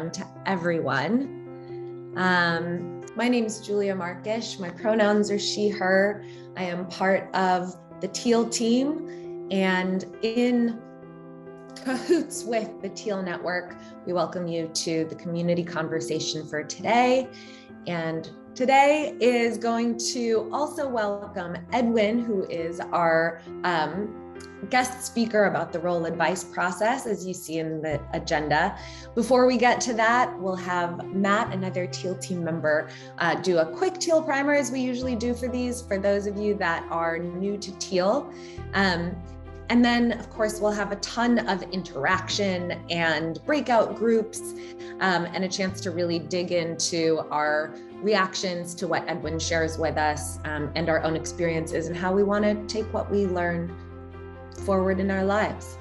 welcome to everyone. My name is Julia Markish. My pronouns are she, her. I am part of the Teal team, and in cahoots with the Teal Network, we welcome you to the community conversation for today. And today is going to also welcome Edwin, who is our guest speaker about the role advice process, as you see in the agenda. Before we get to that, we'll have Matt, another Teal team member, do a quick Teal primer, as we usually do for these, for those of you that are new to Teal. And then, of course, we'll have a ton of interaction and breakout groups and a chance to really dig into our reactions to what Edwin shares with us and our own experiences and how we want to take what we learned forward in our lives.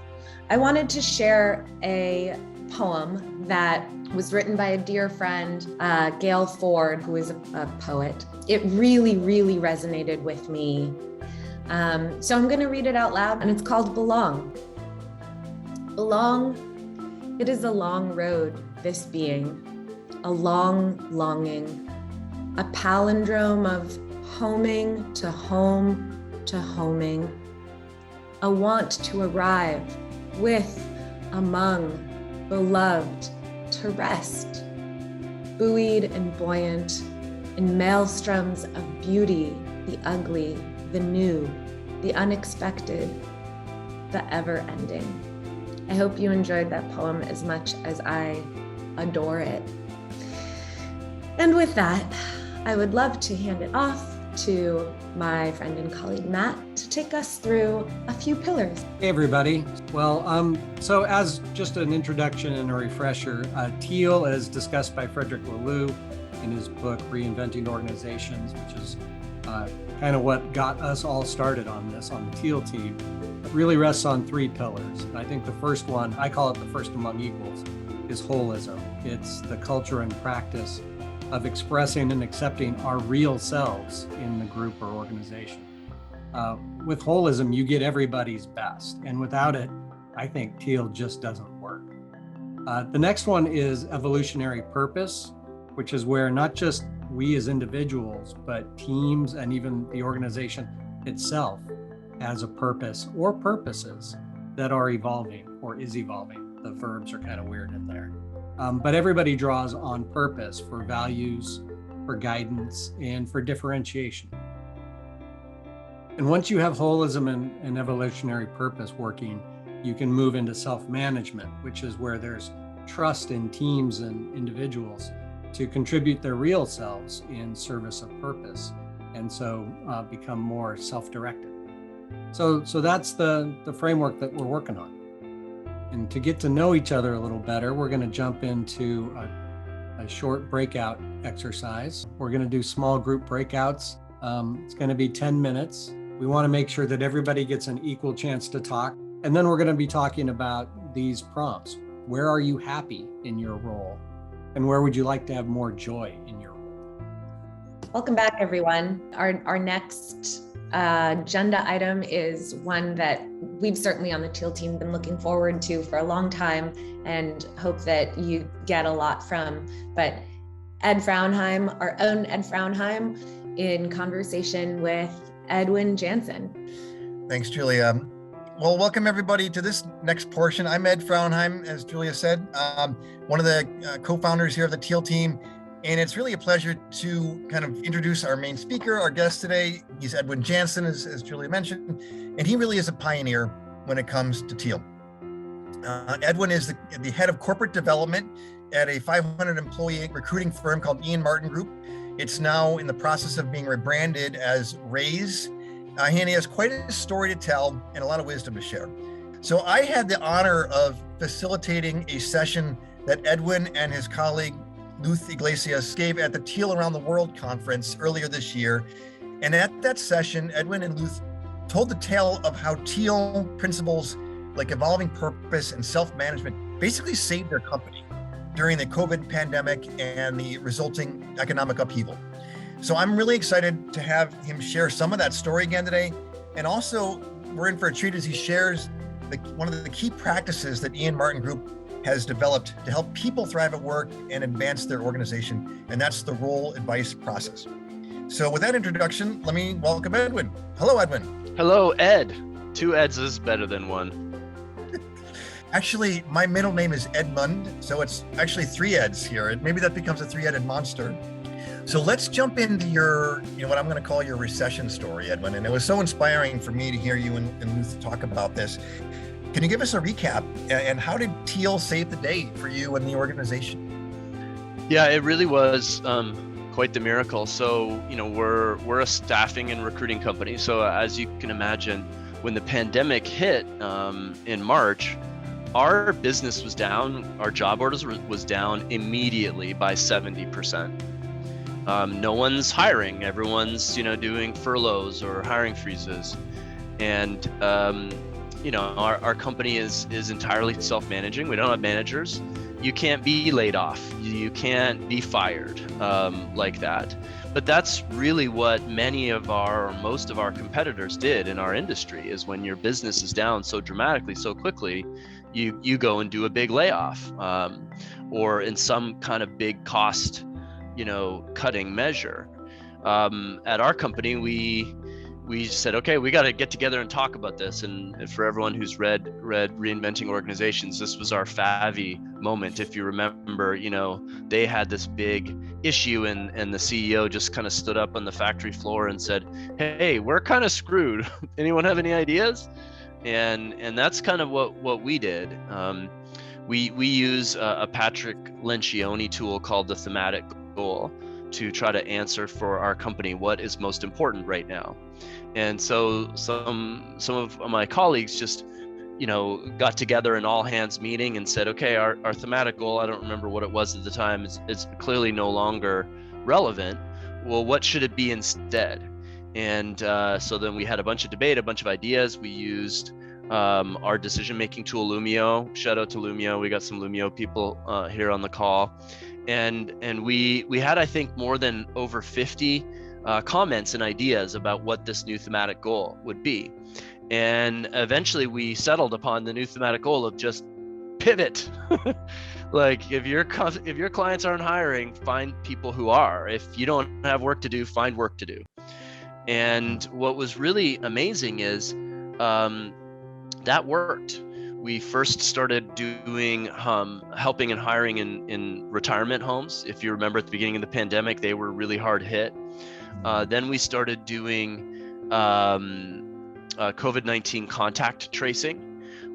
I wanted to share a poem that was written by a dear friend, Gail Ford, who is a poet. It really, really resonated with me. So I'm going to read it out loud, and it's called Belong. Belong, it is a long road, this being, a long longing, a palindrome of homing to home to homing, a want to arrive with, among, beloved, to rest, buoyed and buoyant in maelstroms of beauty, the ugly, the new, the unexpected, the ever-ending. I hope you enjoyed that poem as much as I adore it. And with that, I would love to hand it off to my friend and colleague, Matt, to take us through a few pillars. Hey, everybody. Well, so as just an introduction and a refresher, Teal, as discussed by Frederick Laloux in his book, Reinventing Organizations, which is kind of what got us all started on this, on the Teal team, really rests on three pillars. And I think the first one, I call it the first among equals, is holism. It's the culture and practice of expressing and accepting our real selves in the group or organization. With holism, you get everybody's best. And without it, I think Teal just doesn't work. The next one is evolutionary purpose, which is where not just we as individuals, but teams and even the organization itself has a purpose or purposes that are evolving or is evolving. The verbs are kind of weird in there. But everybody draws on purpose for values, for guidance, and for differentiation. And once you have holism and evolutionary purpose working, you can move into self-management, which is where there's trust in teams and individuals to contribute their real selves in service of purpose, and so become more self-directed. So that's the framework that we're working on. And to get to know each other a little better, we're going to jump into a short breakout exercise. We're going to do small group breakouts. It's going to be 10 minutes. We want to make sure that everybody gets an equal chance to talk. And then we're going to be talking about these prompts. Where are you happy in your role? And where would you like to have more joy in your role? Welcome back, everyone. Our next agenda item is one that we've certainly on the Teal team been looking forward to for a long time and hope that you get a lot from. But Ed Fraunheim, our own Ed Fraunheim, in conversation with Edwin Jansen. Thanks, Julia. Well, welcome everybody to this next portion. I'm Ed Fraunheim, as Julia said, one of the co-founders here of the Teal team. And it's really a pleasure to kind of introduce our main speaker, our guest today. He's Edwin Jansen, as Julia mentioned, and he really is a pioneer when it comes to Teal. Edwin is the head of corporate development at a 500 employee recruiting firm called Ian Martin Group. It's now in the process of being rebranded as Raise. And he has quite a story to tell and a lot of wisdom to share. So I had the honor of facilitating a session that Edwin and his colleague, Luth Iglesias, gave at the Teal Around the World conference earlier this year. And at that session, Edwin and Luth told the tale of how Teal principles like evolving purpose and self-management basically saved their company during the COVID pandemic and the resulting economic upheaval. So I'm really excited to have him share some of that story again today. And also we're in for a treat as he shares one of the key practices that Ian Martin Group has developed to help people thrive at work and advance their organization, and that's the role advice process. So with that introduction, let me welcome Edwin. Hello, Edwin. Hello, Ed. 2 Eds is better than 1. Actually, my middle name is Edmund, so it's actually 3 Eds here. Maybe that becomes a 3-headed monster. So let's jump into your, what I'm going to call your recession story, Edwin. And it was so inspiring for me to hear you and Ruth talk about this. Can you give us a recap? And how did Teal save the day for you and the organization? Yeah, it really was quite the miracle. So, we're a staffing and recruiting company. So as you can imagine, when the pandemic hit in March, our business was down, our job orders was down immediately by 70%. No one's hiring, everyone's, doing furloughs or hiring freezes. And, our company is entirely self-managing. We don't have managers. You can't be laid off. You can't be fired like that. But that's really what most of our competitors did in our industry, is when your business is down so dramatically, so quickly, you go and do a big layoff or in some kind of big cost, cutting measure. At our company, we said, okay, we got to get together and talk about this. And for everyone who's read Reinventing Organizations, this was our FAVI moment. If you remember, they had this big issue and the CEO just kind of stood up on the factory floor and said, hey, we're kind of screwed. Anyone have any ideas? And that's kind of what we did. We use a Patrick Lencioni tool called the thematic goal to try to answer for our company what is most important right now. And so some of my colleagues just got together in all hands meeting and said, okay, our thematic goal, I don't remember what it was at the time, is clearly no longer relevant. Well, what should it be instead? And so then we had a bunch of debate, a bunch of ideas. We used our decision-making tool, Lumio. Shout out to Lumio. We got some Lumio people here on the call. And we had, I think, more than over 50 comments and ideas about what this new thematic goal would be. And eventually we settled upon the new thematic goal of just pivot. Like if your clients aren't hiring, find people who are. If you don't have work to do, find work to do. And what was really amazing is that worked. We first started doing helping and hiring in retirement homes. If you remember at the beginning of the pandemic, they were really hard hit. Then we started doing COVID-19 contact tracing,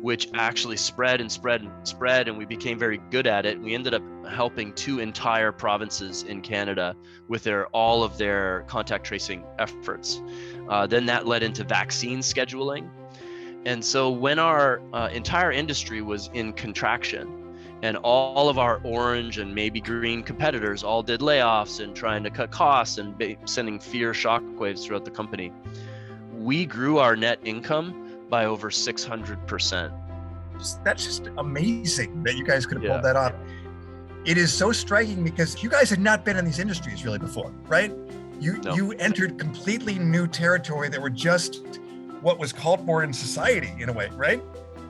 which actually spread and spread and spread, and we became very good at it. We ended up helping 2 entire provinces in Canada with all of their contact tracing efforts. Then that led into vaccine scheduling. And so when our entire industry was in contraction and all of our orange and maybe green competitors all did layoffs and trying to cut costs and sending fear shockwaves throughout the company, we grew our net income by over 600%. That's just amazing that you guys could have pulled that off. It is so striking because you guys had not been in these industries really before, right? You entered completely new territory that were just what was called for in society in a way, right?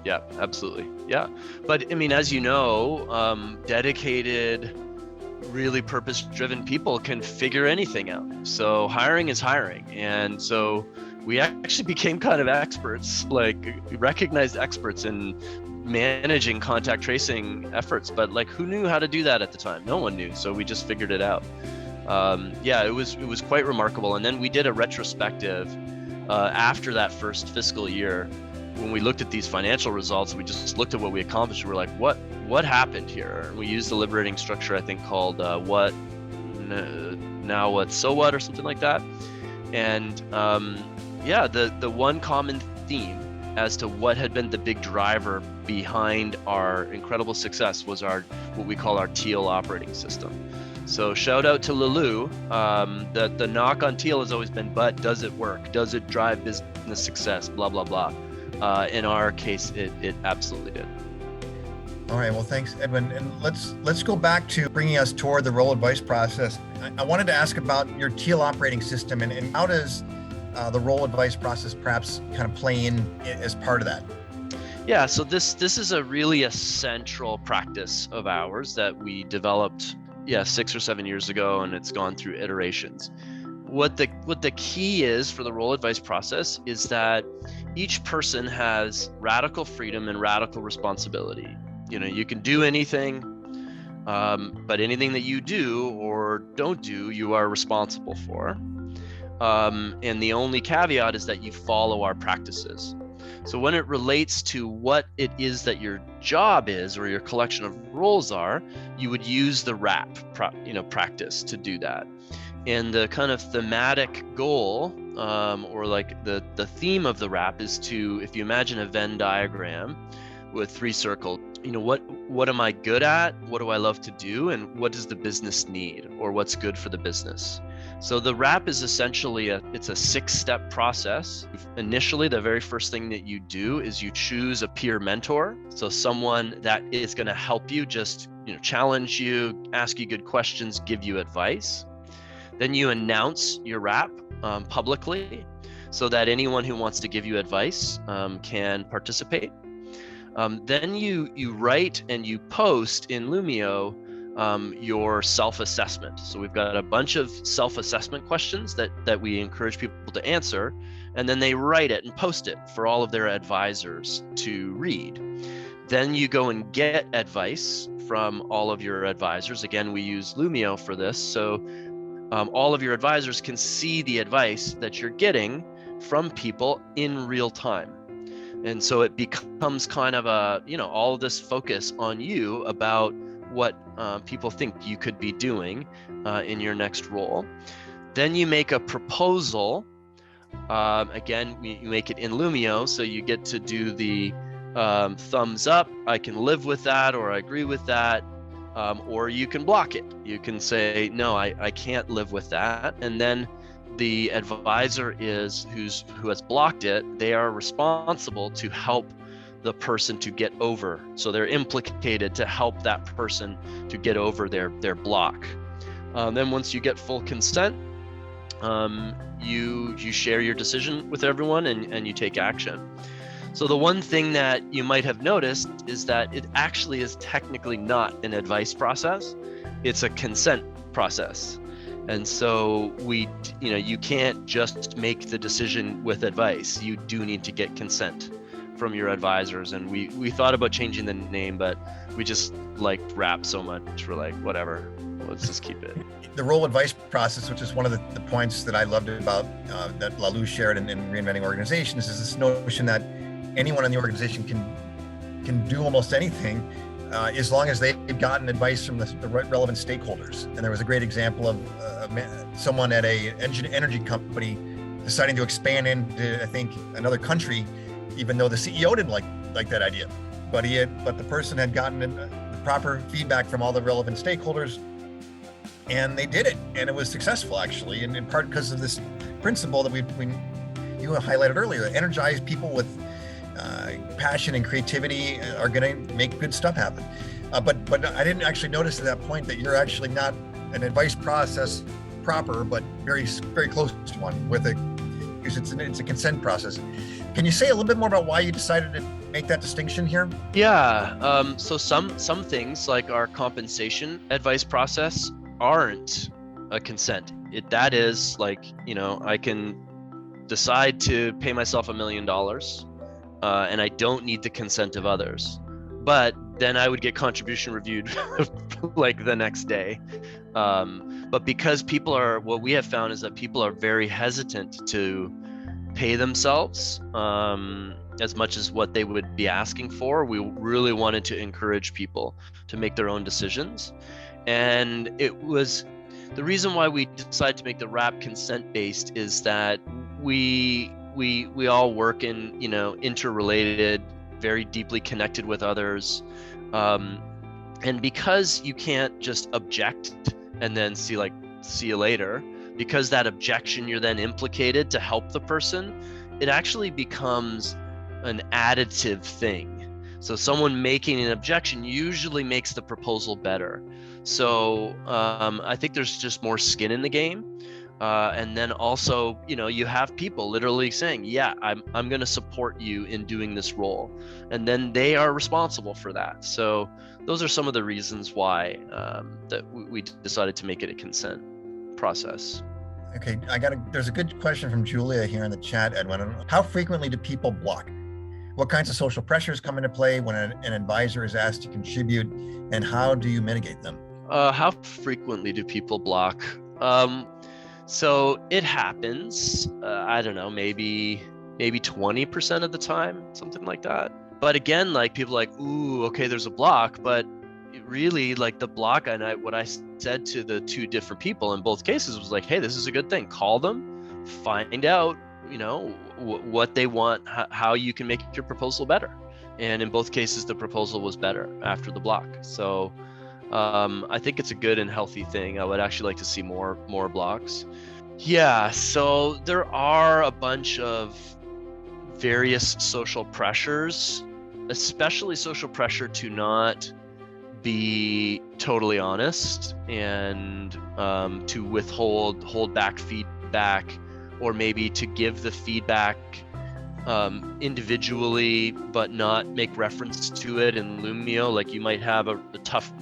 Yeah, absolutely. Yeah. But I mean, as you know, dedicated, really purpose-driven people can figure anything out. So hiring is hiring. And so we actually became kind of experts, like recognized experts in managing contact tracing efforts. But like, who knew how to do that at the time? No one knew. So we just figured it out. It was quite remarkable. And then we did a retrospective after that first fiscal year. When we looked at these financial results, we just looked at what we accomplished. We were like, what happened here? And we used a liberating structure, I think, called what, now what, so what, or something like that. And the one common theme as to what had been the big driver behind our incredible success was what we call our Teal operating system. So shout out to Lulu. The knock on Teal has always been, but does it work? Does it drive business success? Blah, blah, blah. In our case, it absolutely did. All right, well, thanks, Edwin. And let's go back to bringing us toward the role advice process. I wanted to ask about your Teal operating system and how does the role advice process perhaps kind of play in as part of that? Yeah, so this is a really central practice of ours that we developed 6 or 7 years ago, and it's gone through iterations. What the key is for the role advice process is that each person has radical freedom and radical responsibility. You can do anything, but anything that you do or don't do, you are responsible for. And the only caveat is that you follow our practices. So when it relates to what it is that your job is or your collection of roles are, you would use the RAP practice to do that. And the kind of thematic goal, or like the theme of the RAP is to, if you imagine a Venn diagram with 3 circles, what am I good at? What do I love to do? And what does the business need, or what's good for the business? So the RAP is essentially it's a 6-step process. Initially, the very first thing that you do is you choose a peer mentor. So someone that is going to help you, just challenge you, ask you good questions, give you advice. Then you announce your RAP publicly so that anyone who wants to give you advice can participate. Then you write and you post in Loomio your self-assessment. So we've got a bunch of self-assessment questions that we encourage people to answer, and then they write it and post it for all of their advisors to read. Then you go and get advice from all of your advisors. Again, we use Loomio for this, so all of your advisors can see the advice that you're getting from people in real time. And so it becomes kind of all of this focus on you about what people think you could be doing in your next role. Then you make a proposal. Again, you make it in Loomio, so you get to do the thumbs up, I can live with that, or I agree with that, or you can block it. You can say, no, I can't live with that. And then the advisor who has blocked it, they are responsible to help the person to get over. So they're implicated to help that person to get over their block. Then once you get full consent, you share your decision with everyone and you take action. So the one thing that you might have noticed is that it actually is technically not an advice process. It's a consent process. And so you can't just make the decision with advice. You do need to get consent from your advisors. And we thought about changing the name, but we just liked RAP so much. We're like, whatever, let's just keep it. The role advice process, which is one of the points that I loved about that Lalou shared in Reinventing Organizations, is this notion that anyone in the organization can do almost anything as long as they've gotten advice from the relevant stakeholders. And there was a great example of someone at a energy company deciding to expand into, I think, another country, even though the CEO didn't like that idea. But the person had gotten the proper feedback from all the relevant stakeholders, and they did it, and it was successful actually, and in part because of this principle that you highlighted earlier. Energized people with passion and creativity are going to make good stuff happen. But I didn't actually notice at that point that you're actually not an advice process proper, but very, very close to one because it's a consent process. Can you say a little bit more about why you decided to make that distinction here? Yeah. So some things like our compensation advice process aren't a consent. That is like, I can decide to pay myself $1 million. And I don't need the consent of others, but then I would get contribution reviewed like the next day. But because what we have found is that people are very hesitant to pay themselves as much as what they would be asking for. We really wanted to encourage people to make their own decisions. And it was the reason why we decided to make the RAP consent based is that we all work in, interrelated, very deeply connected with others. And because you can't just object and then see you later, because that objection you're then implicated to help the person, it actually becomes an additive thing. So someone making an objection usually makes the proposal better. So I think there's just more skin in the game. And then also, you have people literally saying, yeah, I'm going to support you in doing this role. And then they are responsible for that. So those are some of the reasons why that we decided to make it a consent process. Okay, there's a good question from Julia here in the chat, Edwin. How frequently do people block? What kinds of social pressures come into play when an advisor is asked to contribute, and how do you mitigate them? How frequently do people block? So it happens, I don't know, maybe 20% of the time, something like that. But again, like people are like, ooh, okay, there's a block, but really like the block, and what I said to the two different people in both cases was like, hey, this is a good thing. Call them, find out, what they want, how you can make your proposal better. And in both cases, the proposal was better after the block. So I think it's a good and healthy thing. I would actually like to see more blocks. Yeah, so there are a bunch of various social pressures, especially social pressure to not be totally honest and to hold back feedback, or maybe to give the feedback individually but not make reference to it in Lumio. Like you might have a tough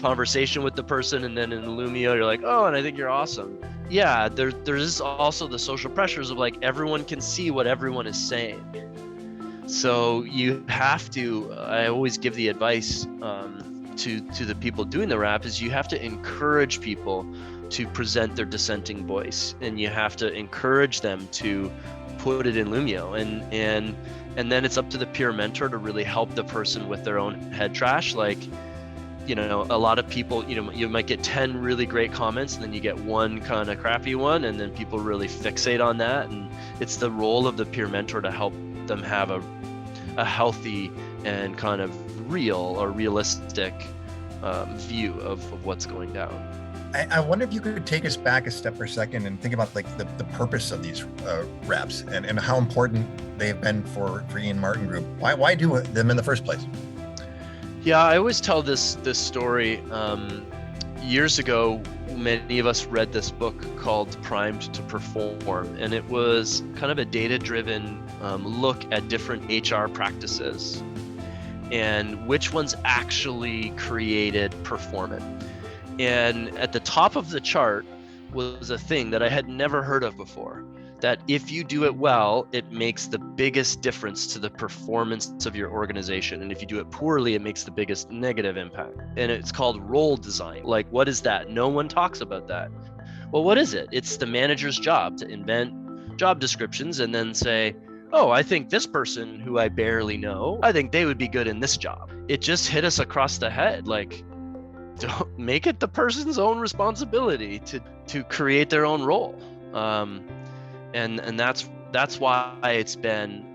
conversation with the person, and then in Lumio you're like, oh, and I think you're awesome. Yeah, there is also the social pressures of like everyone can see what everyone is saying. So you have to, I always give the advice to the people doing the rap is you have to encourage people to present their dissenting voice, and you have to encourage them to put it in Lumio, and then it's up to the peer mentor to really help the person with their own head trash. Like, a lot of people, you might get 10 really great comments, and then you get one kind of crappy one, and then people really fixate on that. And it's the role of the peer mentor to help them have a healthy and kind of real or realistic view of what's going down. I wonder if you could take us back a step for a second and think about like the purpose of these raps and how important they've been for Ian Martin Group. Why do them in the first place? Yeah, I always tell this story. Years ago, many of us read this book called Primed to Perform, and it was kind of a data-driven look at different HR practices and which ones actually created performance. And at the top of the chart was a thing that I had never heard of before, that if you do it well, it makes the biggest difference to the performance of your organization. And if you do it poorly, it makes the biggest negative impact. And it's called role design. Like, what is that? No one talks about that. Well, what is it? It's the manager's job to invent job descriptions and then say, oh, I think this person who I barely know, I think they would be good in this job. It just hit us across the head. Like, don't make it the person's own responsibility to create their own role. And that's why it's been,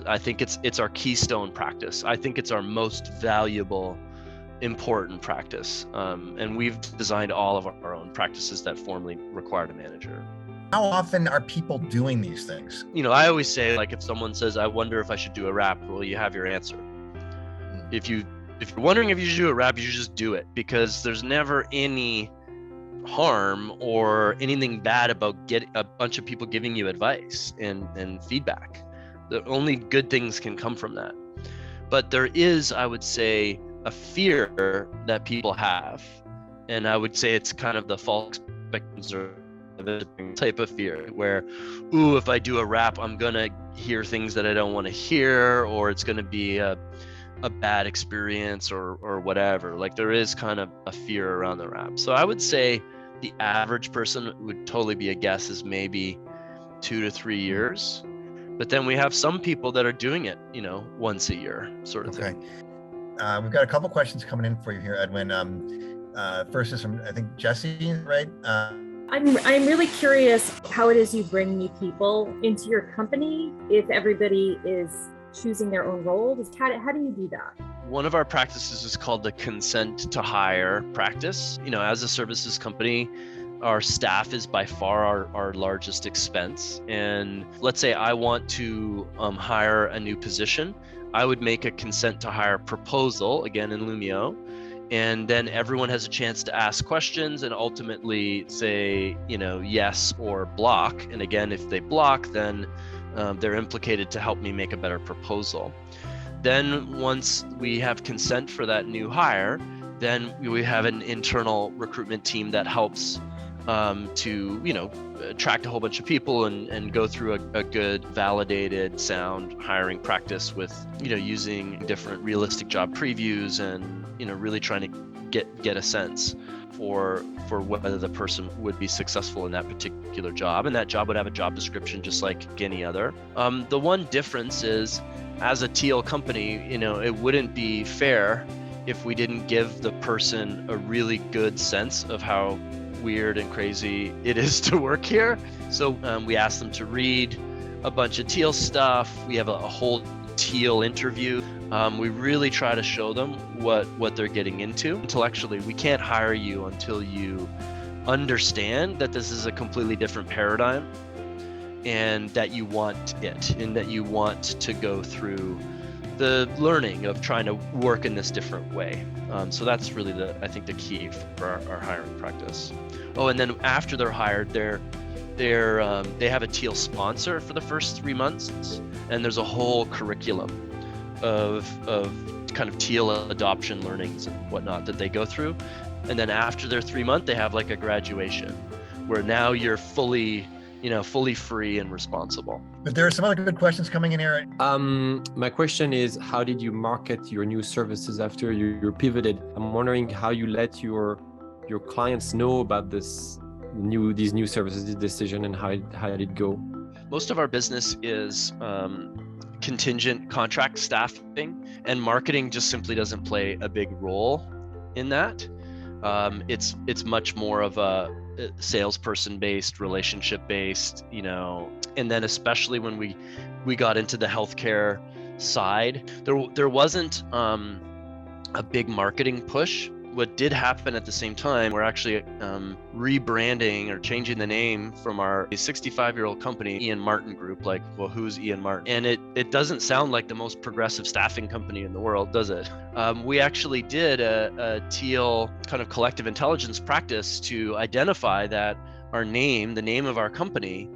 I think it's our keystone practice. I think it's our most valuable, important practice. And we've designed all of our own practices that formally required a manager. How often are people doing these things? I always say, like, if someone says, I wonder if I should do a rap, well, you have your answer. If you're wondering if you should do a rap, you should just do it, because there's never any harm or anything bad about get a bunch of people giving you advice and feedback. The only good things can come from that. But there is, I would say, a fear that people have, and I would say it's kind of the false expectations or type of fear where, ooh, if I do a rap, I'm gonna hear things that I don't want to hear, or it's gonna be a bad experience or whatever. Like, there is kind of a fear around the rap. So I would say the average person would totally be a guess is maybe 2 to 3 years. But then we have some people that are doing it, once a year sort of thing. We've got a couple questions coming in for you here, Edwin. First is from, I think, Jesse, right? I'm really curious how it is you bring new people into your company. If everybody is choosing their own role, how do you do that? One of our practices is called the consent to hire practice. As a services company, our staff is by far our largest expense. And let's say I want to hire a new position. I would make a consent to hire proposal, again in Lumio, And then everyone has a chance to ask questions and ultimately say, yes or block. And again, if they block, then they're implicated to help me make a better proposal. Then once we have consent for that new hire, then we have an internal recruitment team that helps to, attract a whole bunch of people and go through a good, validated, sound hiring practice with, using different realistic job previews and, really trying to get a sense for whether the person would be successful in that particular job. And that job would have a job description just like any other. The one difference is, as a Teal company, it wouldn't be fair if we didn't give the person a really good sense of how weird and crazy it is to work here. So we ask them to read a bunch of Teal stuff. We have a whole Teal interview. We really try to show them what they're getting into. Intellectually, we can't hire you until you understand that this is a completely different paradigm and that you want it and that you want to go through the learning of trying to work in this different way. So that's really I think the key for our hiring practice. Oh, and then after they're hired, they have a Teal sponsor for the first 3 months, and there's a whole curriculum of kind of Teal adoption learnings and whatnot that they go through. And then after their 3 month, they have like a graduation where now you're fully free and responsible. But there are some other good questions coming in here. My question is, how did you market your new services after you pivoted? I'm wondering how you let your clients know about these new services, this decision, and how did it go? Most of our business is contingent contract staffing, and marketing just simply doesn't play a big role in that. It's much more of a salesperson based, relationship based, and then especially when we got into the healthcare side, there wasn't a big marketing push. What did happen at the same time, we're actually rebranding or changing the name from our 65-year-old company, Ian Martin Group. Like, well, who's Ian Martin? And it doesn't sound like the most progressive staffing company in the world, does it? We actually did a Teal kind of collective intelligence practice to identify that our name, the name of our company,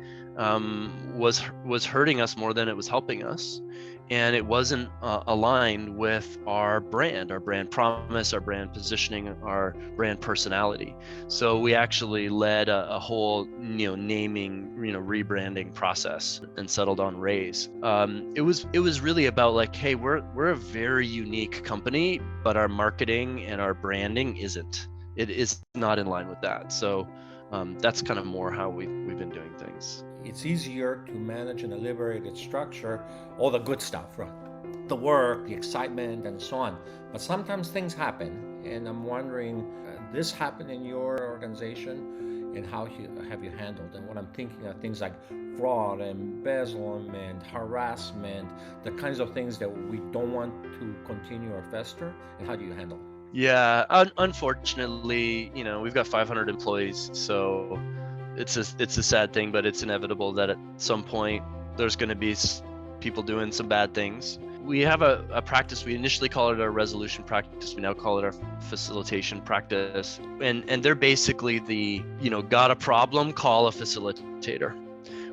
was hurting us more than it was helping us. And it wasn't aligned with our brand promise, our brand positioning, our brand personality. So we actually led a whole, naming, rebranding process and settled on Raise. It was really about like, hey, we're a very unique company, but our marketing and our branding isn't. It is not in line with that. So that's kind of more how we've been doing things. It's easier to manage in a liberated structure, all the good stuff, right? The work, the excitement, and so on. But sometimes things happen, and I'm wondering, this happened in your organization, and how have you handled? And what I'm thinking are things like fraud, embezzlement, harassment, the kinds of things that we don't want to continue or fester, and how do you handle? Yeah, unfortunately, we've got 500 employees, so it's a sad thing, but it's inevitable that at some point there's going to be people doing some bad things. We have a practice. We initially call it our resolution practice. We now call it our facilitation practice. And they're basically got a problem, call a facilitator.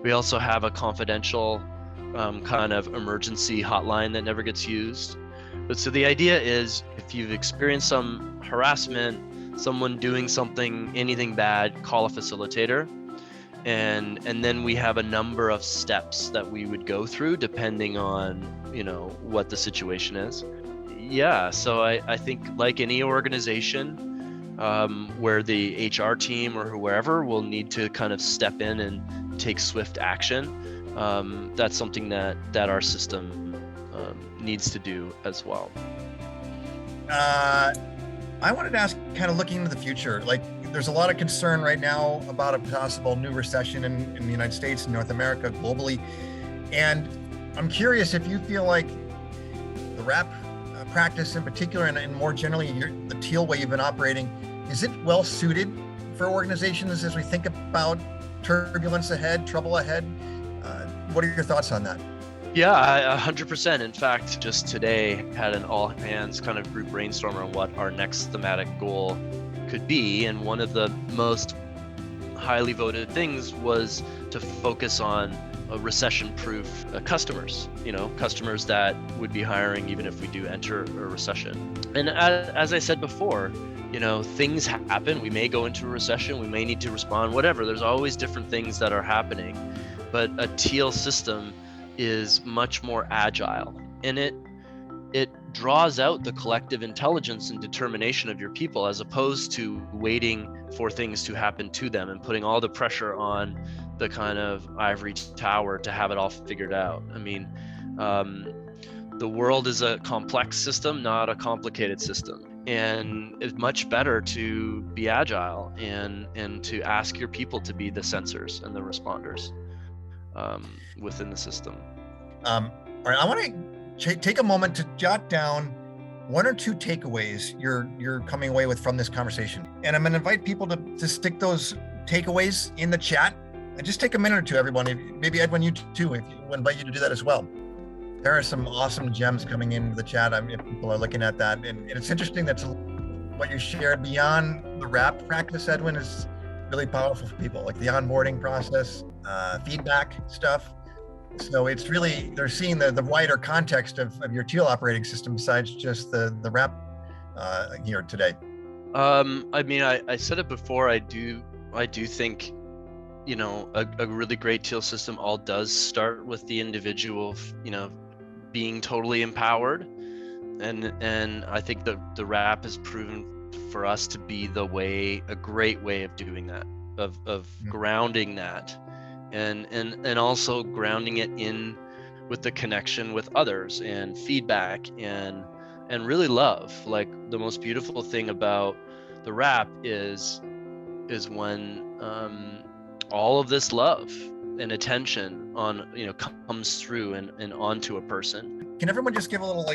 We also have a confidential kind of emergency hotline that never gets used. But so the idea is, if you've experienced some harassment, someone doing anything bad, call a facilitator. And then we have a number of steps that we would go through depending on, what the situation is. Yeah, so I think like any organization where the HR team or whoever will need to kind of step in and take swift action, that's something that our system needs to do as well. I wanted to ask, kind of looking into the future, like there's a lot of concern right now about a possible new recession in the United States and North America, globally. And I'm curious if you feel like the RAP practice in particular, and more generally, the Teal way you've been operating, is it well suited for organizations as we think about turbulence ahead, trouble ahead? What are your thoughts on that? Yeah, 100%. In fact, just today had an all hands kind of group brainstorm on what our next thematic goal could be. And one of the most highly voted things was to focus on recession-proof customers, customers that would be hiring even if we do enter a recession. And as I said before, things happen. We may go into a recession, we may need to respond, whatever. There's always different things that are happening. But a teal system is much more agile, and it draws out the collective intelligence and determination of your people, as opposed to waiting for things to happen to them and putting all the pressure on the kind of ivory tower to have it all figured out. I mean, the world is a complex system, not a complicated system. And it's much better to be agile and to ask your people to be the sensors and the responders within the system. All right, I want to take a moment to jot down one or two takeaways you're coming away with from this conversation. And I'm going to invite people to stick those takeaways in the chat. And just take a minute or two, everyone. Maybe Edwin, you too, we'll invite you to do that as well. There are some awesome gems coming into the chat. If people are looking at that. And it's interesting that what you shared beyond the RAP practice, Edwin, is really powerful for people, like the onboarding process, feedback stuff. So it's really, they're seeing the wider context of your teal operating system besides just the RAP here today. I mean, I said it before, I do think, a really great teal system all does start with the individual, being totally empowered. And I think the RAP has proven for us to be a great way of doing that, of grounding that. And also grounding it in with the connection with others and feedback and really love. Like, the most beautiful thing about the RAP is when all of this love and attention comes through and onto a person. Can everyone just give a little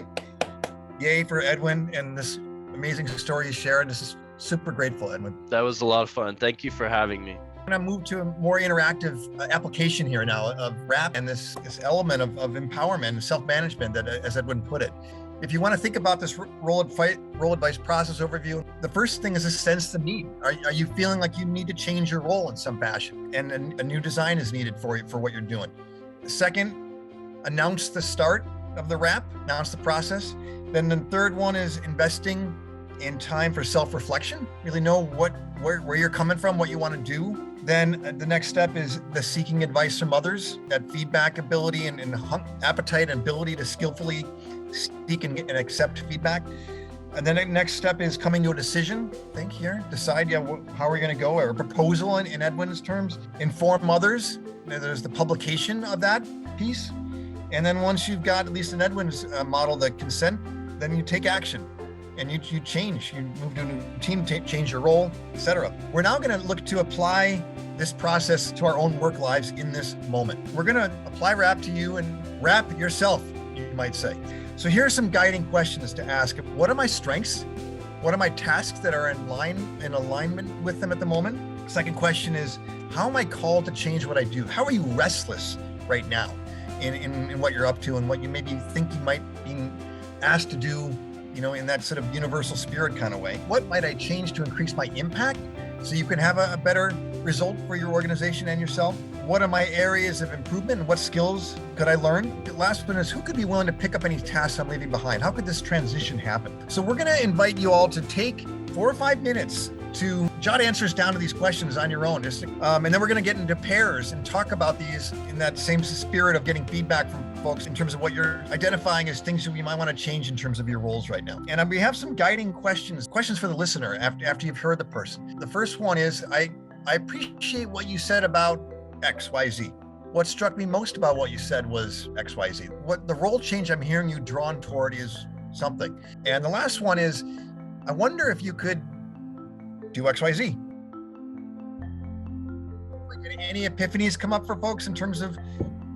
yay for Edwin and this amazing story you shared? This is super grateful, Edwin. That was a lot of fun. Thank you for having me. I'm going to move to a more interactive application here now of RAP and this element of empowerment and self-management that, as Edwin put it. If you want to think about this role advice process overview, the first thing is to sense the need. Are you feeling like you need to change your role in some fashion and a new design is needed for what you're doing? Second, announce the start of the RAP, announce the process. Then the third one is investing in time for self-reflection. Really know where you're coming from, what you want to do. Then the next step is the seeking advice from others, that feedback ability and appetite and ability to skillfully seek and accept feedback. And then the next step is coming to a decision. Think here, decide how are we going to go, or a proposal in Edwin's terms. Inform others. There's the publication of that piece. And then once you've got, at least in Edwin's model, the consent, then you take action. And you change, you move to a new team, change your role, etc. We're now going to look to apply this process to our own work lives in this moment. We're going to apply RAP to you and RAP yourself, you might say. So here are some guiding questions to ask. What are my strengths? What are my tasks that are in alignment with them at the moment? Second question is, how am I called to change what I do? How are you restless right now in what you're up to and what you maybe think you might be asked to do, in that sort of universal spirit kind of way? What might I change to increase my impact so you can have a better result for your organization and yourself? What are my areas of improvement and what skills could I learn? The last one is, who could be willing to pick up any tasks I'm leaving behind? How could this transition happen? So we're going to invite you all to take 4 or 5 minutes to jot answers down to these questions on your own. And then we're going to get into pairs and talk about these in that same spirit of getting feedback from folks in terms of what you're identifying as things that we might want to change in terms of your roles right now. And we have some guiding questions for the listener after you've heard the person. The first one is, I appreciate what you said about XYZ. What struck me most about what you said was XYZ. What the role change I'm hearing you drawn toward is something. And the last one is, I wonder if you could do XYZ. Any epiphanies come up for folks in terms of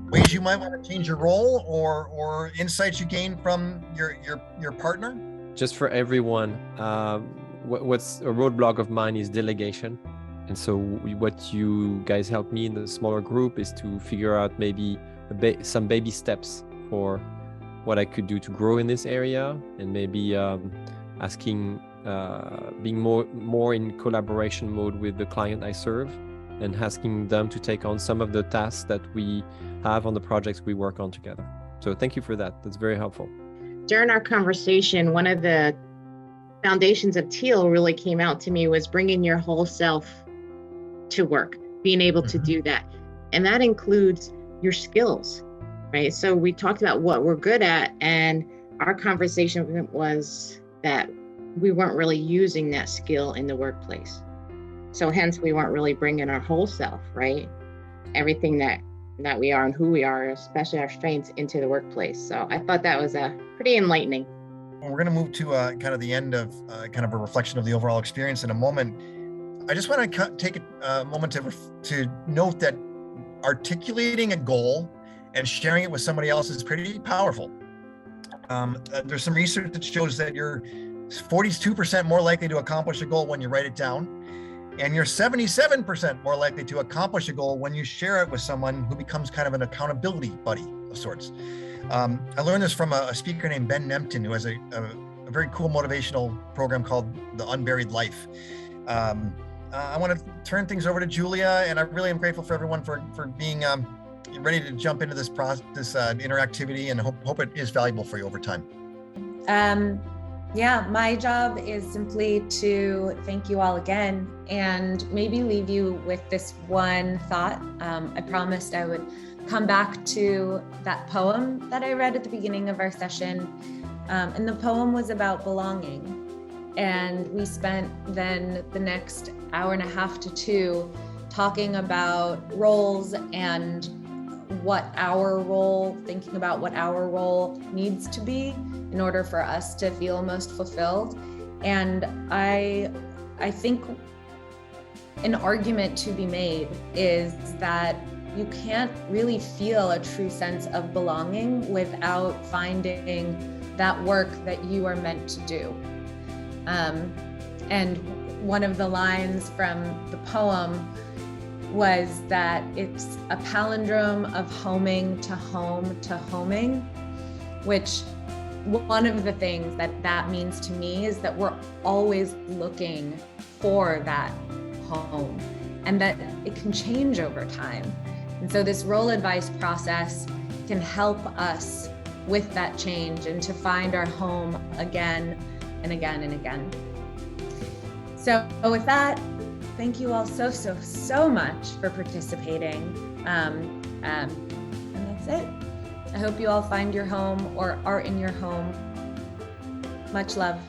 ways you might want to change your role or insights you gain from your partner? Just for everyone, what's a roadblock of mine is delegation. And so what you guys help me in the smaller group is to figure out maybe some baby steps for what I could do to grow in this area, and maybe asking, being more in collaboration mode with the client I serve, and asking them to take on some of the tasks that we have on the projects we work on together. So thank you for that. That's very helpful. During our conversation, one of the foundations of Teal really came out to me was bringing your whole self to work, being able to do that. And that includes your skills, right? So we talked about what we're good at, and our conversation was that we weren't really using that skill in the workplace. So hence we weren't really bringing our whole self, right? Everything that we are and who we are, especially our strengths, into the workplace. So I thought that was pretty enlightening. We're going to move to kind of the end of kind of a reflection of the overall experience in a moment. I just want to take a moment to note that articulating a goal and sharing it with somebody else is pretty powerful. There's some research that shows that you're 42% more likely to accomplish a goal when you write it down, and you're 77% more likely to accomplish a goal when you share it with someone who becomes kind of an accountability buddy of sorts. I learned this from a speaker named Ben Nempton, who has a very cool motivational program called The Unburied Life. I want to turn things over to Julia, and I really am grateful for everyone for being ready to jump into this interactivity, and hope it is valuable for you over time. Yeah, my job is simply to thank you all again, and maybe leave you with this one thought. I promised I would come back to that poem that I read at the beginning of our session, and the poem was about belonging. And we spent then the next hour and a half to 2 talking about roles and thinking about what our role needs to be in order for us to feel most fulfilled. And I think an argument to be made is that you can't really feel a true sense of belonging without finding that work that you are meant to do. And one of the lines from the poem was that it's a palindrome of homing to home to homing, which one of the things that means to me is that we're always looking for that home, and that it can change over time. And so this role advice process can help us with that change and to find our home again and again and again. So with that, thank you all so much for participating. And that's it. I hope you all find your home or are in your home. Much love.